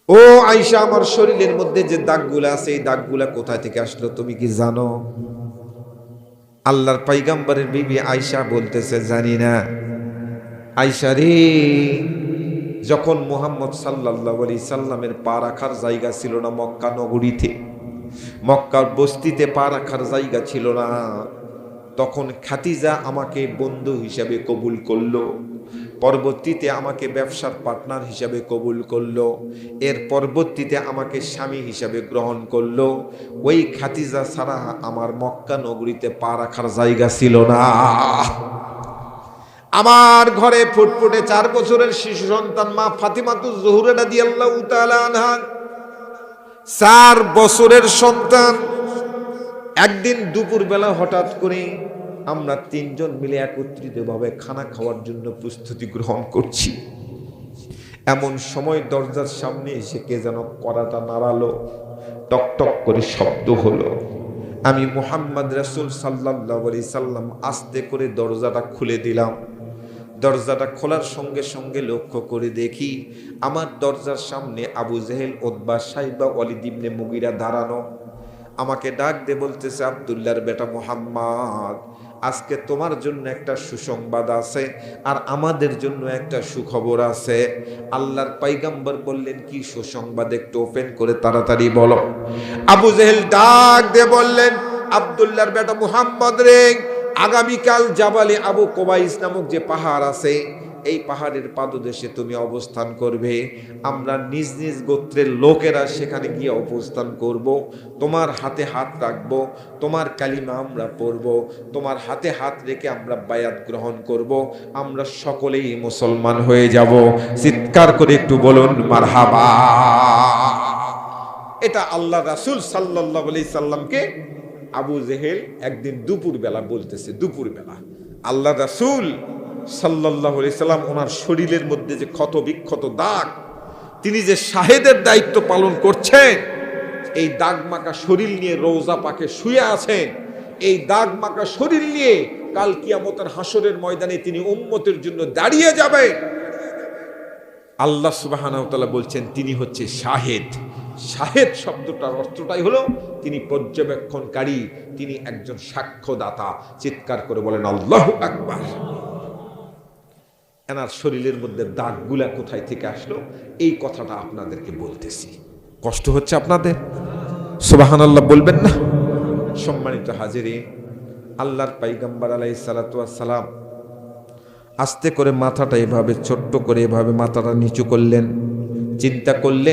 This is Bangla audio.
ও আয়েশা, আমার শরীরের মধ্যে যে দাগগুলা আছে এই দাগগুলা কোথা থেকে আসলো তুমি কি জানো? আল্লাহর পয়গম্বরের বিবি আয়েশা বলতেছে, জানি না। আয়েশা রে, যখন মুহাম্মদ সাল্লাল্লাহু আলাইহি সাল্লামের পা রাখার জায়গা ছিল না মক্কা নগরীতে, মক্কার বস্তিতে পা রাখার জায়গা ছিল না, তখন খাদিজা আমাকে বন্ধু হিসাবে কবুল করলো। পরবর্তীতে আমাকে ব্যবসার পার্টনার হিসাবে কবুল করলো। এর পরবর্তীতে আমাকে স্বামী হিসাবে গ্রহণ করলো। ওই খাদিজা ছাড়া আমার মক্কা নগরীতে পা রাখার জায়গা ছিল না। আমার ঘরে ফুটফুটে 4 বছরের শিশু সন্তান মা ফাতিমাতুজ জোহরা রাদিয়াল্লাহু তাআলা আনহা, 4 বছরের সন্তান। একদিন দুপুরবেলা হঠাৎ করে আমরা 3 জন মিলে একত্রিতভাবে খানা খাওয়ার জন্য প্রস্তুতি গ্রহণ করছি। এমন সময় দরজার সামনে এসে কে যেন কড়াটা নাড়ালো, টক টক করে শব্দ হলো। আমি মুহাম্মদ রাসূল সাল্লাল্লাহু আলাইহি সাল্লাম আস্তে করে দরজাটা খুলে দিলাম। দরজাটা খোলার সঙ্গে সঙ্গে লক্ষ্য করে দেখি আমার দরজার সামনে আবু জেহেল, উতবা, সাইবা, ওয়ালিদ ইবনে মুগিরা দাঁড়ানো। আমাকে ডাক দিয়ে বলতেছে, আব্দুল্লাহর বেটা মুহাম্মদ, আজকে তোমার জন্য একটা সুসংবাদ আছে আর আমাদের জন্য একটা সুখবর আছে। আল্লাহর পয়গম্বর বললেন, কি সুসংবাদ, একটু ওপেন করে তাড়াতাড়ি বলো। আবু জেহেল ডাক দিয়ে বললেন, আব্দুল্লাহর বেটা মুহাম্মদ রে, আগামীকাল জাবালে আবু কোবাইস নামক যে পাহাড় আছে, এই পাহাড়ের পাদদেশে তুমি অবস্থান করবে। আমরা নিজ নিজ গোত্রের লোকেরা সেখানে গিয়ে অবস্থান করব। তোমার হাতে হাত রাখবো, তোমার কালিমা আমরা পড়ব, তোমার হাতে হাত রেখে আমরা বায়াত গ্রহণ করব, আমরা সকলেই মুসলমান হয়ে যাব। চিৎকার করে একটু বলুন মারহাবা। এটা আল্লাহ রাসূল সাল্লাল্লাহু আলাইহি সাল্লামকে আবু জেহেল একদিন দুপুরবেলা বলতেছে। দুপুরবেলা আল্লাহ রাসূল সাল্লাল্লাহু আলাইহি সাল্লাম ওনার শরীরের মধ্যে যে ক্ষত বিক্ষত দাগ, তিনি যে শাহেদের দায়িত্ব পালন করছেন, এই দাগ মাখা শরীর নিয়ে রওজা পাকে শুয়ে আছেন। এই দাগ মাখা শরীর নিয়ে কাল কিয়ামতের হাসরের ময়দানে তিনি উম্মতের জন্য দাঁড়িয়ে যাবে। আল্লাহ সুবহানাহু ওয়া তাআলা বলছেন তিনি হচ্ছে শাহেদ। শাহেদ শব্দটার অর্থটাই হলো তিনি পর্যবেক্ষণকারী, তিনি একজন সাক্ষ্যদাতা। চিৎকার করে বলেন আল্লাহু আকবার। এনার শরীরের মধ্যে দাগগুলা কোথায় থেকে আসলো এই কথাটা আপনাদেরকে বলতেছি। কষ্ট হচ্ছে আপনাদের? সুবহানাল্লাহ বলবেন না? সম্মানিত হাজিরিন, আল্লাহর পয়গম্বর আলাইহিস সালাতু ওয়াস সালাম আস্তে করে মাথাটা এভাবে ছোট্ট করে এভাবে মাথাটা নিচু করলেন, চিন্তা করলেন